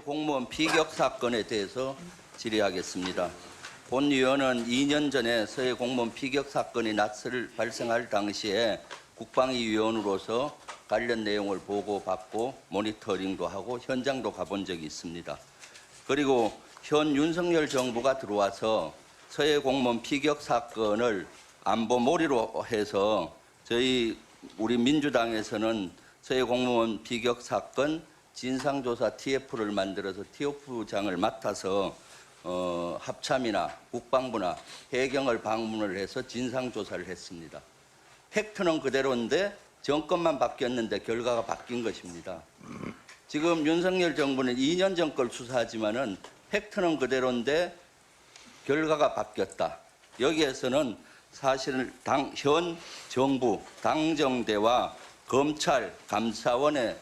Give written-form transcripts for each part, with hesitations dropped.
공무원 피격 사건에 대해서 질의하겠습니다. 본 위원은 2년 전에 서해 공무원 피격 사건이 발생할 당시에 국방위 위원으로서 관련 내용을 보고받고 모니터링도 하고 현장도 가본 적이 있습니다. 그리고 현 윤석열 정부가 들어와서 서해 공무원 피격 사건을 안보 몰이로 해서 우리 민주당에서는 서해 공무원 피격 사건 진상조사 TF를 만들어서 TF장을 맡아서 합참이나 국방부나 해경을 방문을 해서 진상조사를 했습니다. 팩트는 그대로인데 정권만 바뀌었는데 결과가 바뀐 것입니다. 지금 윤석열 정부는 2년 전 걸 수사하지만은 팩트는 그대로인데 결과가 바뀌었다. 여기에서는 사실 현 정부 당정대와 검찰, 감사원의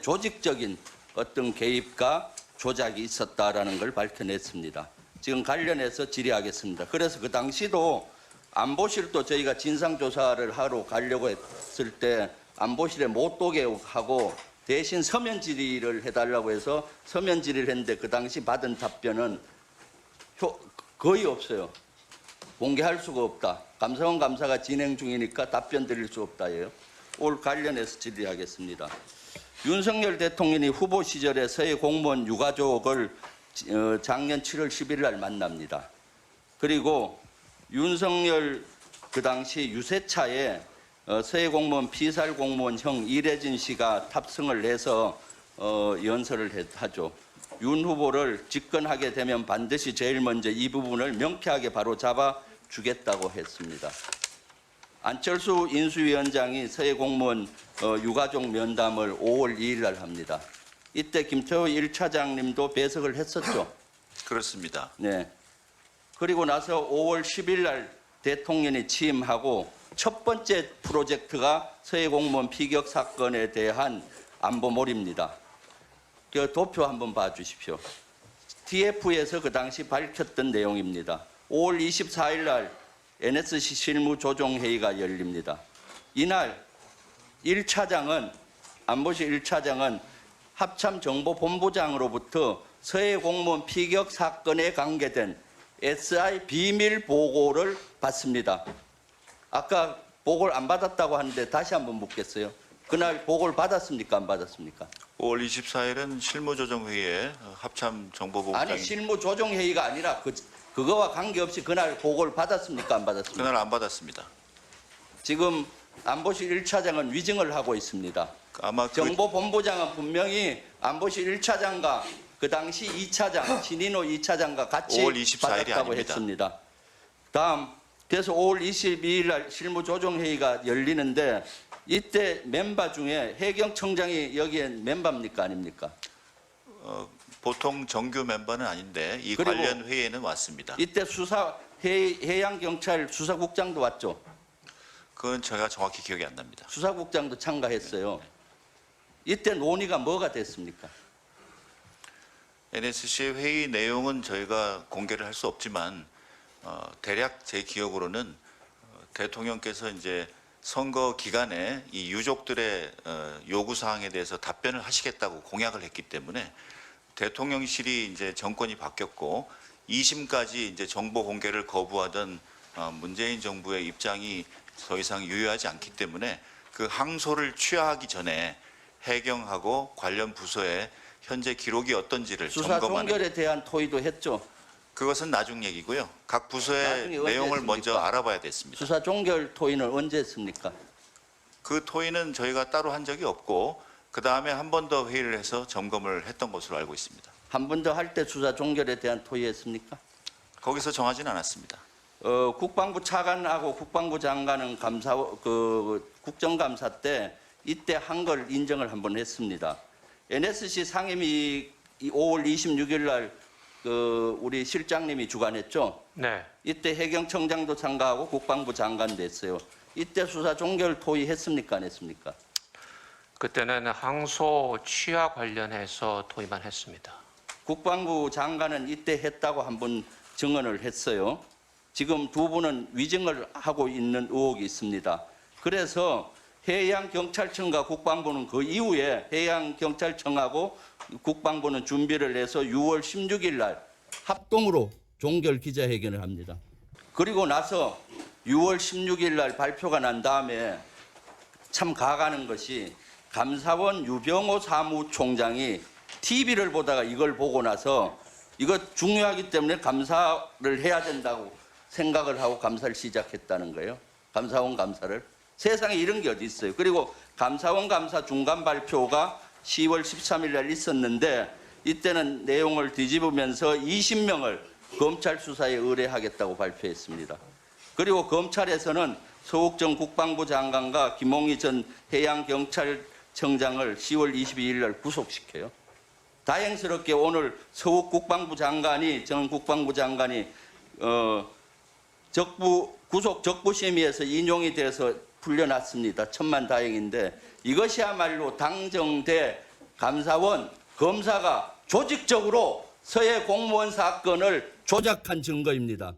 조직적인 어떤 개입과 조작이 있었다라는 걸 밝혀냈습니다. 지금 관련해서 질의하겠습니다. 그래서 그 당시도 안보실도 저희가 진상조사를 하러 가려고 했을 때 안보실에 못 오게 하고 대신 서면 질의를 해달라고 해서 서면 질의를 했는데 그 당시 받은 답변은 거의 없어요. 공개할 수가 없다. 감사원 감사가 진행 중이니까 답변 드릴 수 없다예요. 올 관련해서 질의하겠습니다. 윤석열 대통령이 후보 시절에 서해 공무원 유가족을 작년 7월 10일 날 만납니다. 그리고 윤석열 그 당시 유세차에 서해 공무원 피살 공무원 형 이래진 씨가 탑승을 해서 연설을 하죠. 윤 후보를 집권하게 되면 반드시 제일 먼저 이 부분을 명쾌하게 바로 잡아주겠다고 했습니다. 안철수 인수위원장이 서해 공무원 유가족 면담을 5월 2일 날 합니다. 이때 김태호 1차장님도 배석을 했었죠. 그렇습니다. 네. 그리고 나서 5월 10일 날 대통령이 취임하고 첫 번째 프로젝트가 서해 공무원 피격 사건에 대한 안보몰입니다. 그 도표 한번 봐주십시오. TF에서 그 당시 밝혔던 내용입니다. 5월 24일 날 NSC 실무조정회의가 열립니다. 이날 1차장은 안보실 1차장은 합참정보본부장으로부터 서해 공무원 피격 사건에 관계된 SI 비밀 보고를 받습니다. 아까 보고를 안 받았다고 하는데 다시 한번 묻겠어요. 그날 보고를 받았습니까? 안 받았습니까? 5월 24일은 실무조정회의에 합참정보본부장이 아니 실무조정회의가 아니라 그거와 관계없이 그날 보고를 받았습니까? 안 받았습니까? 그날 안 받았습니다. 지금 안보실 1차장은 위증을 하고 있습니다. 아마 정보본부장은 분명히 안보실 1차장과 그 당시 2차장 신인호 2차장과 같이 5월 24일이 받았다고 아닙니다. 했습니다. 다음 그래서 5월 22일 날 실무조정회의가 열리는데 이때 멤버 중에 해경청장이 여기엔 멤버입니까? 아닙니까? 보통 정규 멤버는 아닌데 이 관련 회의에는 왔습니다. 이때 해양경찰 수사국장도 왔죠? 그건 제가 정확히 기억이 안 납니다. 수사국장도 참가했어요. 이때 논의가 뭐가 됐습니까? NSC 회의 내용은 저희가 공개를 할 수 없지만 대략 제 기억으로는 대통령께서 이제 선거 기간에 이 유족들의 요구 사항에 대해서 답변을 하시겠다고 공약을 했기 때문에 대통령실이 이제 정권이 바뀌었고 2심까지 이제 정보 공개를 거부하던 문재인 정부의 입장이 더 이상 유효하지 않기 때문에 그 항소를 취하하기 전에 해경하고 관련 부서의 현재 기록이 어떤지를 수사 점검하는 종결에 대한 토의도 했죠. 그것은 나중 얘기고요. 각 부서의 내용을 먼저 알아봐야 됐습니다. 수사 종결 토의는 언제 했습니까? 그 토의는 저희가 따로 한 적이 없고 그 다음에 한 번 더 회의를 해서 점검을 했던 것으로 알고 있습니다. 한 번 더 할 때 수사 종결에 대한 토의했습니까? 거기서 정하지는 않았습니다. 국방부 차관하고 국방부 장관은 국정감사 때 이때 한 걸 인정을 한번 했습니다. NSC 상임위 5월 26일 날 우리 실장님이 주관했죠. 네. 이때 해경청장도 참가하고 국방부 장관도 했어요. 이때 수사 종결 토의했습니까? 안 했습니까? 그때는 항소 취하 관련해서 토의만 했습니다. 국방부 장관은 이때 했다고 한번 증언을 했어요. 지금 두 분은 위증을 하고 있는 의혹이 있습니다. 그래서 해양경찰청과 국방부는 그 이후에 해양경찰청하고 국방부는 준비를 해서 6월 16일 날 합동으로 종결 기자회견을 합니다. 그리고 나서 6월 16일 날 발표가 난 다음에 참 가가는 것이 감사원 유병호 사무총장이 TV를 보다가 이걸 보고 나서 이거 중요하기 때문에 감사를 해야 된다고 생각을 하고 감사를 시작했다는 거예요. 감사원 감사를. 세상에 이런 게 어디 있어요. 그리고 감사원 감사 중간 발표가 10월 13일 날 있었는데 이때는 내용을 뒤집으면서 20명을 검찰 수사에 의뢰하겠다고 발표했습니다. 그리고 검찰에서는 서욱 전 국방부 장관과 김홍희 전 해양경찰청장을 10월 22일 날 구속시켜요. 다행스럽게 오늘 서욱 국방부 장관이 전 국방부 장관이 구속 적부심의에서 인용이 돼서 풀려났습니다. 천만다행인데 이것이야말로 당정대 감사원 검사가 조직적으로 서해 공무원 사건을 조작한 증거입니다.